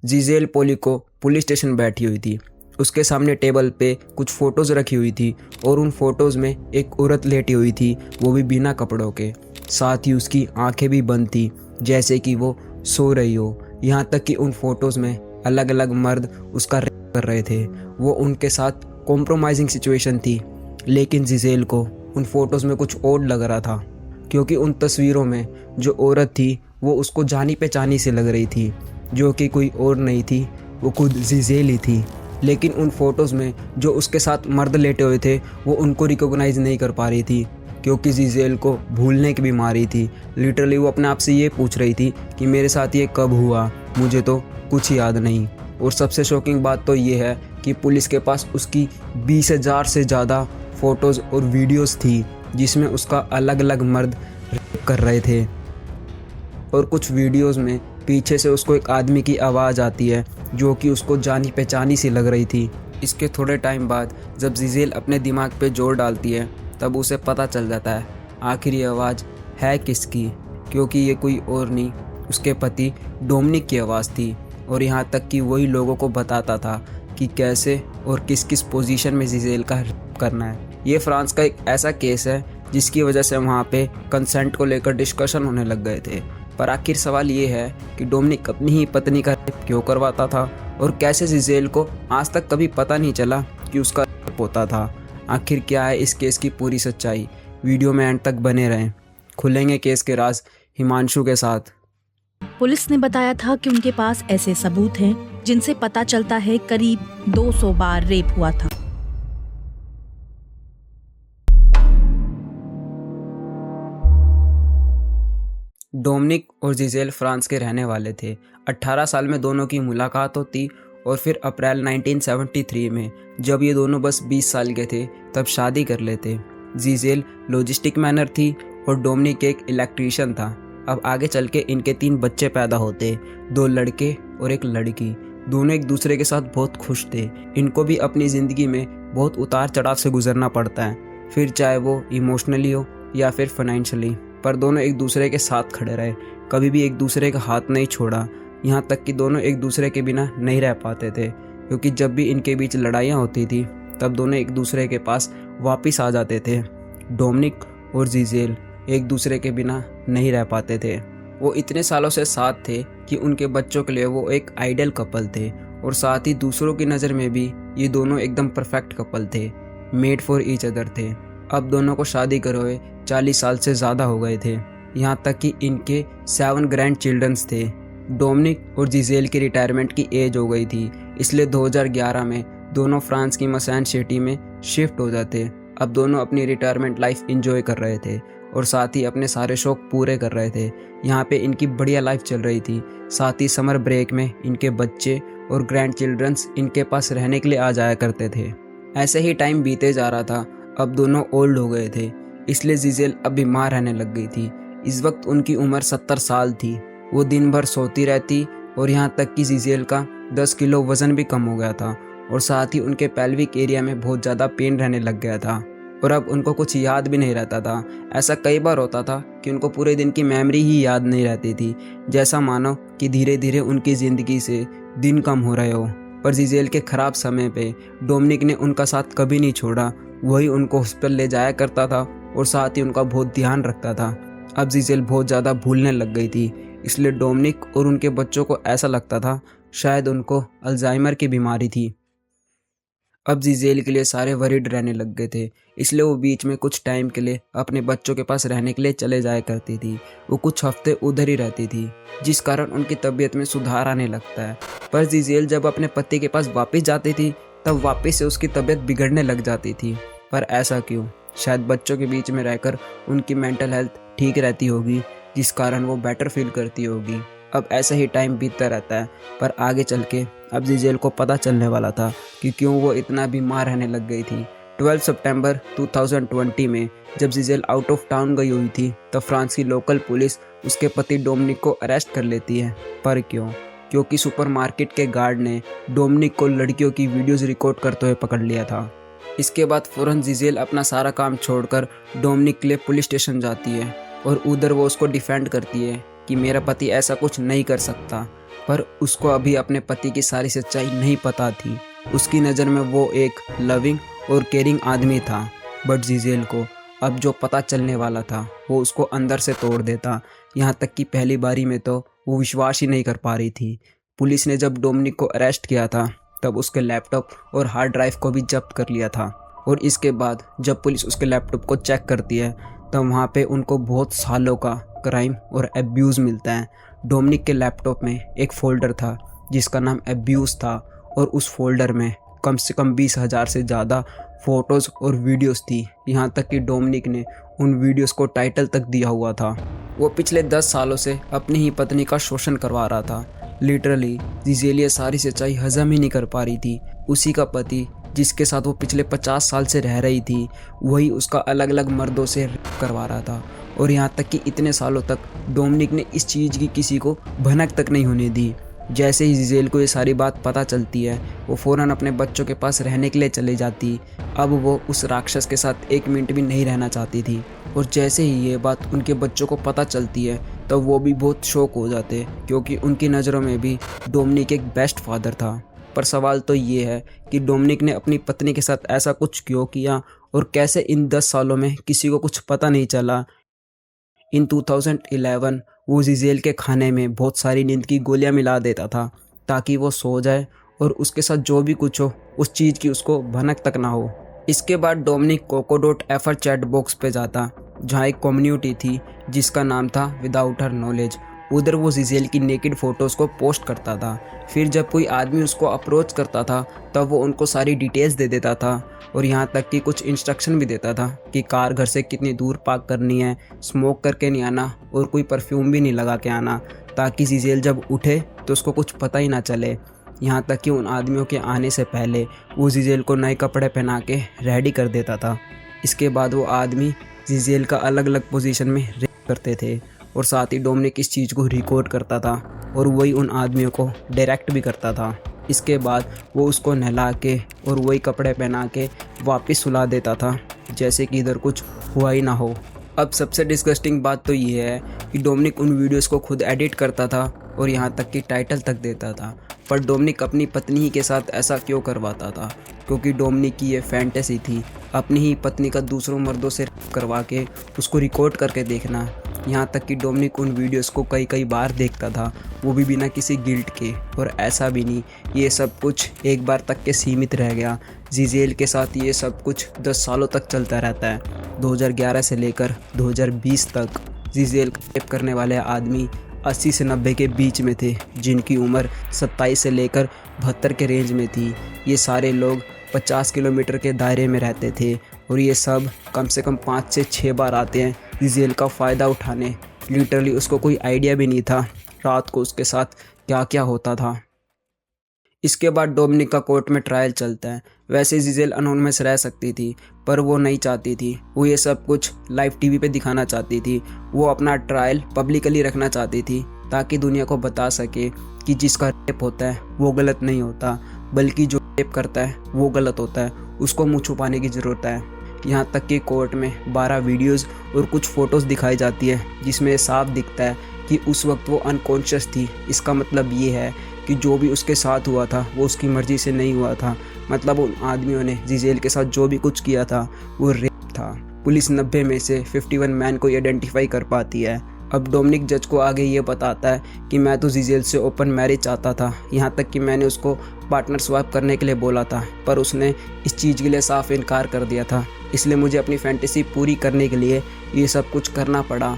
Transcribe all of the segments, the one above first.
जीजेल पोलिको police station बैठी हुई थी। उसके सामने टेबल पे कुछ फ़ोटोज़ रखी हुई थी और उन फ़ोटोज़ में एक औरत लेटी हुई थी, वो भी बिना कपड़ों के। साथ ही उसकी आंखें भी बंद थी, जैसे कि वो सो रही हो। यहाँ तक कि उन फ़ोटोज़ में अलग अलग मर्द उसका रेप कर रहे थे। वो उनके साथ कॉम्प्रोमाइजिंग सिचुएशन थी, लेकिन जीजेल को उन फ़ोटोज़ में कुछ और लग रहा था, क्योंकि उन तस्वीरों में जो औरत थी वो उसको जानी पहचानी से लग रही थी, जो कि कोई और नहीं थी, वो खुद जीजेल ही थी। लेकिन उन फ़ोटोज़ में जो उसके साथ मर्द लेटे हुए थे वो उनको रिकॉग्नाइज़ नहीं कर पा रही थी, क्योंकि जीजेल को भूलने की बीमारी थी। लिटरली वो अपने आप से ये पूछ रही थी कि मेरे साथ ये कब हुआ, मुझे तो कुछ याद नहीं। और सबसे शॉकिंग बात तो ये है कि पुलिस के पास उसकी 20,000 से ज़्यादा फ़ोटोज़ और वीडियोज़ थी, जिसमें उसका अलग अलग मर्द रेप कर रहे थे। और कुछ वीडियोज़ में पीछे से उसको एक आदमी की आवाज़ आती है, जो कि उसको जानी पहचानी सी लग रही थी। इसके थोड़े टाइम बाद जब जीजेल अपने दिमाग पे जोर डालती है, तब उसे पता चल जाता है आखिर ये आवाज़ है किसकी, क्योंकि ये कोई और नहीं, उसके पति डोमिनिक की आवाज़ थी। और यहाँ तक कि वही लोगों को बताता था कि कैसे और किस किस पोजीशन में जीजेल का रेप करना है। ये फ्रांस का एक ऐसा केस है जिसकी वजह से वहाँ पे कंसेंट को लेकर डिस्कशन होने लग गए थे। पर आखिर सवाल ये है कि डोमिनिक अपनी ही पत्नी का रेप क्यों करवाता था, और कैसे जीजेल को आज तक कभी पता नहीं चला कि उसका रेप होता था। आखिर क्या है इस केस की पूरी सच्चाई, वीडियो में एंड तक बने रहें। खुलेंगे केस के राज हिमांशु के साथ। पुलिस ने बताया था कि उनके पास ऐसे सबूत हैं जिनसे पता चलता है करीब 200 बार रेप हुआ था। डोमिनिक और जीजेल फ्रांस के रहने वाले थे। 18 साल में दोनों की मुलाकात होती और फिर अप्रैल 1973 में जब ये दोनों बस 20 साल के थे तब शादी कर लेते। जीजेल लॉजिस्टिक मैनर थी और डोमिनिक एक इलेक्ट्रीशियन था। अब आगे चल के इनके 3 बच्चे पैदा होते, 2 लड़के और एक लड़की। दोनों एक दूसरे के साथ बहुत खुश थे। इनको भी अपनी ज़िंदगी में बहुत उतार चढ़ाव से गुजरना पड़ता है, फिर चाहे वो इमोशनली हो या फिर फाइनेंशियली, पर दोनों एक दूसरे के साथ खड़े रहे, कभी भी एक दूसरे का हाथ नहीं छोड़ा। यहाँ तक कि दोनों एक दूसरे के बिना नहीं रह पाते थे, क्योंकि जब भी इनके बीच लड़ाइयाँ होती थी तब दोनों एक दूसरे के पास वापस आ जाते थे। डोमिनिक और जीजेल एक दूसरे के बिना नहीं रह पाते थे। वो इतने सालों से साथ थे कि उनके बच्चों के लिए वो एक आइडियल कपल थे, और साथ ही दूसरों की नज़र में भी ये दोनों एकदम परफेक्ट कपल थे, मेड फॉर ईच अदर थे। अब दोनों को शादी करे हुए 40 साल से ज़्यादा हो गए थे। यहाँ तक कि इनके 7 ग्रैंड चिल्ड्रंस थे। डोमिनिक और जीजेल की रिटायरमेंट की एज हो गई थी, इसलिए 2011 में दोनों फ्रांस की मसान सिटी में शिफ्ट हो जाते। अब दोनों अपनी रिटायरमेंट लाइफ इंजॉय कर रहे थे और साथ ही अपने सारे शौक पूरे कर रहे थे। यहाँ पे इनकी बढ़िया लाइफ चल रही थी। साथ ही समर ब्रेक में इनके बच्चे और ग्रैंड चिल्ड्रंस इनके पास रहने के लिए आ जाया करते थे। ऐसे ही टाइम बीते जा रहा था। अब दोनों ओल्ड हो गए थे, इसलिए जीजेल अब बीमार रहने लग गई थी। इस वक्त उनकी उम्र 70 साल थी। वो दिन भर सोती रहती और यहाँ तक कि जीजेल का 10 किलो वज़न भी कम हो गया था, और साथ ही उनके पेल्विक एरिया में बहुत ज़्यादा पेन रहने लग गया था, और अब उनको कुछ याद भी नहीं रहता था। ऐसा कई बार होता था कि उनको पूरे दिन की मेमोरी ही याद नहीं रहती थी, जैसा मानो कि धीरे धीरे उनकी ज़िंदगी से दिन कम हो रहे हो। पर जीजेल के ख़राब समय पे डोमिनिक ने उनका साथ कभी नहीं छोड़ा। वही उनको हॉस्पिटल ले जाया करता था और साथ ही उनका बहुत ध्यान रखता था। अब जीजेल बहुत ज़्यादा भूलने लग गई थी, इसलिए डोमिनिक और उनके बच्चों को ऐसा लगता था शायद उनको अल्जाइमर की बीमारी थी। अब जीजेल के लिए सारे वरीड रहने लग गए थे, इसलिए वो बीच में कुछ टाइम के लिए अपने बच्चों के पास रहने के लिए चले जाया करती थी। वो कुछ हफ्ते उधर ही रहती थी, जिस कारण उनकी तबीयत में सुधार आने लगता है। पर जीजेल जब अपने पति के पास वापस जाती थी तब वापस से उसकी तबीयत बिगड़ने लग जाती थी। पर ऐसा क्यों? शायद बच्चों के बीच में रहकर उनकी मेंटल हेल्थ ठीक रहती होगी, जिस कारण वो बेटर फील करती होगी। अब ऐसा ही टाइम बीतता रहता है, पर आगे चल के अब जीजेल को पता चलने वाला था कि क्यों वो इतना बीमार रहने लग गई थी। 12 सितंबर 2020 में जब जीजेल आउट ऑफ टाउन गई हुई थी तब फ्रांस की लोकल पुलिस उसके पति डोमिनिक को अरेस्ट कर लेती है। पर क्यों? क्योंकि सुपरमार्केट के गार्ड ने डोमिनिक को लड़कियों की वीडियोस रिकॉर्ड करते हुए पकड़ लिया था। इसके बाद फ़ौरन जीजेल अपना सारा काम छोड़कर डोमिनिक के लिए पुलिस स्टेशन जाती है और उधर वो उसको डिफेंड करती है कि मेरा पति ऐसा कुछ नहीं कर सकता। पर उसको अभी अपने पति की सारी सच्चाई नहीं पता थी। उसकी नज़र में वो एक लविंग और केयरिंग आदमी था, बट जीजेल को अब जो पता चलने वाला था वो उसको अंदर से तोड़ देता। यहाँ तक कि पहली बारी में तो वो विश्वास ही नहीं कर पा रही थी। पुलिस ने जब डोमिनिक को अरेस्ट किया था तब उसके लैपटॉप और हार्ड ड्राइव को भी जब्त कर लिया था, और इसके बाद जब पुलिस उसके लैपटॉप को चेक करती है तब वहाँ पे उनको बहुत सालों का क्राइम और एब्यूज़ मिलता है। डोमिनिक के लैपटॉप में एक फ़ोल्डर था जिसका नाम एब्यूज़ था, और उस फोल्डर में कम से कम 20,000 से ज़्यादा फ़ोटोज़ और वीडियोस थी। यहाँ तक कि डोमिनिक ने उन वीडियोस को टाइटल तक दिया हुआ था। वो पिछले 10 सालों से अपनी ही पत्नी का शोषण करवा रहा था। लिटरली जीजेल ये सारी सच्चाई हजम ही नहीं कर पा रही थी। उसी का पति जिसके साथ वो पिछले 50 साल से रह रही थी वही उसका अलग अलग मर्दों से रेप करवा रहा था, और यहाँ तक कि इतने सालों तक डोमिनिक ने इस चीज़ की किसी को भनक तक नहीं होने दी। जैसे ही जीजेल को ये सारी बात पता चलती है वो फ़ौरन अपने बच्चों के पास रहने के लिए चली जाती। अब वो उस राक्षस के साथ 1 मिनट भी नहीं रहना चाहती थी, और जैसे ही ये बात उनके बच्चों को पता चलती है तब वो भी बहुत शौक हो जाते, क्योंकि उनकी नज़रों में भी डोमिनिक एक बेस्ट फादर था। पर सवाल तो ये है कि डोमिनिक ने अपनी पत्नी के साथ ऐसा कुछ क्यों किया, और कैसे इन 10 सालों में किसी को कुछ पता नहीं चला। इन 2011 वो जीजेल के खाने में बहुत सारी नींद की गोलियां मिला देता था ताकि वो सो जाए और उसके साथ जो भी कुछ हो उस चीज़ की उसको भनक तक ना हो। इसके बाद डोमिनिक coco.fr चैट बॉक्स पे जाता जहाँ एक कम्युनिटी थी जिसका नाम था विदाउट हर नॉलेज। उधर वो जीजेल की नेकेड फ़ोटोज़ को पोस्ट करता था। फिर जब कोई आदमी उसको अप्रोच करता था तब वो उनको सारी डिटेल्स दे देता था, और यहाँ तक कि कुछ इंस्ट्रक्शन भी देता था कि कार घर से कितनी दूर पार्क करनी है, स्मोक करके नहीं आना और कोई परफ्यूम भी नहीं लगा के आना, ताकि जीजेल जब उठे तो उसको कुछ पता ही ना चले। यहाँ तक कि उन आदमियों के आने से पहले वो जीजेल को नए कपड़े पहना के रेडी कर देता था। इसके बाद वो आदमी जीजेल का अलग अलग पोजीशन में रेप करते थे, और साथ ही डोमिनिक इस चीज़ को रिकॉर्ड करता था और वही उन आदमियों को डायरेक्ट भी करता था। इसके बाद वो उसको नहला के और वही कपड़े पहना के वापस सुला देता था जैसे कि इधर कुछ हुआ ही ना हो। अब सबसे डिस्गस्टिंग बात तो ये है कि डोमिनिक उन वीडियोस को खुद एडिट करता था और यहाँ तक कि टाइटल तक देता था। पर डोमिनिक अपनी पत्नी ही के साथ ऐसा क्यों करवाता था? क्योंकि डोमिनिक की ये फैंटेसी थी अपनी ही पत्नी का दूसरों मर्दों से करवा के उसको रिकॉर्ड करके देखना। यहाँ तक कि डोमिनिक उन वीडियोस को कई बार देखता था, वो भी बिना किसी गिल्ट के। और ऐसा भी नहीं ये सब कुछ एक बार तक के सीमित रह गया। जीजेल के साथ ये सब कुछ 10 सालों तक चलता रहता है। 2011 से लेकर 2020 तक जीजेल का रेप करने वाले आदमी 80 से 90 के बीच में थे, जिनकी उम्र 27 से लेकर 72 के रेंज में थी। ये सारे लोग 50 किलोमीटर के दायरे में रहते थे, और ये सब कम से कम 5 से 6 बार आते हैं जीजेल का फ़ायदा उठाने। लिटरली उसको कोई आइडिया भी नहीं था रात को उसके साथ क्या क्या होता था। इसके बाद डोमिनिक का कोर्ट में ट्रायल चलता है। वैसे जीजेल अनोनिमस रह सकती थी, पर वो नहीं चाहती थी। वो ये सब कुछ लाइव टीवी पे दिखाना चाहती थी। वो अपना ट्रायल पब्लिकली रखना चाहती थी ताकि दुनिया को बता सके कि जिसका रेप होता है वो गलत नहीं होता, बल्कि जो रेप करता है वो गलत होता है। उसको मुँह छुपाने की ज़रूरत है। यहाँ तक कि कोर्ट में 12 वीडियोज़ और कुछ फ़ोटोज़ दिखाई जाती है जिसमें साफ दिखता है कि उस वक्त वो अनकॉन्शियस थी। इसका मतलब ये है कि जो भी उसके साथ हुआ था वो उसकी मर्ज़ी से नहीं हुआ था। मतलब उन आदमियों ने जीजेल के साथ जो भी कुछ किया था वो रेप था। पुलिस 90 में से 51 मैन को आइडेंटिफाई कर पाती है। अब डोमिनिक जज को आगे ये बताता है कि मैं तो जीजेल से ओपन मैरिज चाहता था, यहाँ तक कि मैंने उसको पार्टनर स्वैप करने के लिए बोला था, पर उसने इस चीज़ के लिए साफ इनकार कर दिया था। इसलिए मुझे अपनी फैंटेसी पूरी करने के लिए ये सब कुछ करना पड़ा।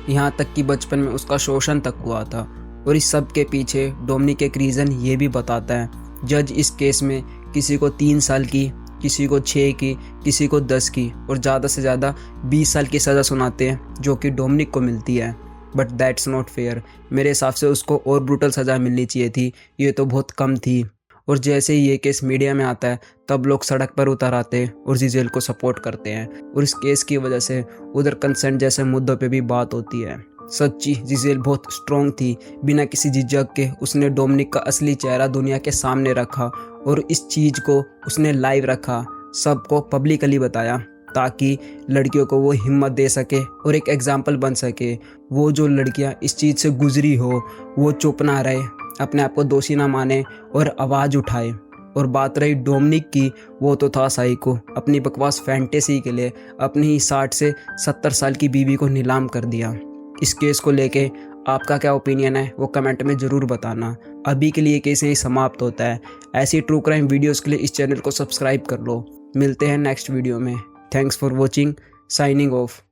यहाँ तक कि बचपन में उसका शोषण तक हुआ था। और इस सब के पीछे डोमिनिक एक रीज़न ये भी बताता है। जज इस केस में किसी को 3 साल की, किसी को 6 की, किसी को 10 की और ज़्यादा से ज़्यादा 20 साल की सज़ा सुनाते हैं, जो कि डोमिनिक को मिलती है। But that's not fair. मेरे हिसाब से उसको और ब्रूटल सज़ा मिलनी चाहिए थी, ये तो बहुत कम थी। और जैसे ही ये केस मीडिया में आता है तब लोग सड़क पर उतर आते हैं और जीजेल को सपोर्ट करते हैं, और इस केस की वजह से उधर कंसेंट जैसे मुद्दों पे भी बात होती है। सच्ची जीजेल बहुत स्ट्रॉन्ग थी। बिना किसी झिझक के उसने डोमिनिक का असली चेहरा दुनिया के सामने रखा, और इस चीज़ को उसने लाइव रखा, सबको पब्लिकली बताया, ताकि लड़कियों को वो हिम्मत दे सके और एक एग्जाम्पल बन सके। वो जो लड़कियां इस चीज़ से गुजरी हो वो चुप ना रहे। अपने आप को दोषी ना माने और आवाज़ उठाए। और बात रही डोमिनिक की, वो तो था साइको, अपनी बकवास फैंटेसी के लिए अपनी ही 60 से 70 साल की बीवी को नीलाम कर दिया। इस केस को लेके आपका क्या ओपिनियन है वो कमेंट में ज़रूर बताना। अभी के लिए केस यहीं समाप्त होता है। ऐसी ट्रू क्राइम वीडियोस के लिए इस चैनल को सब्सक्राइब कर लो। मिलते हैं नेक्स्ट वीडियो में। Thanks for watching. Signing off.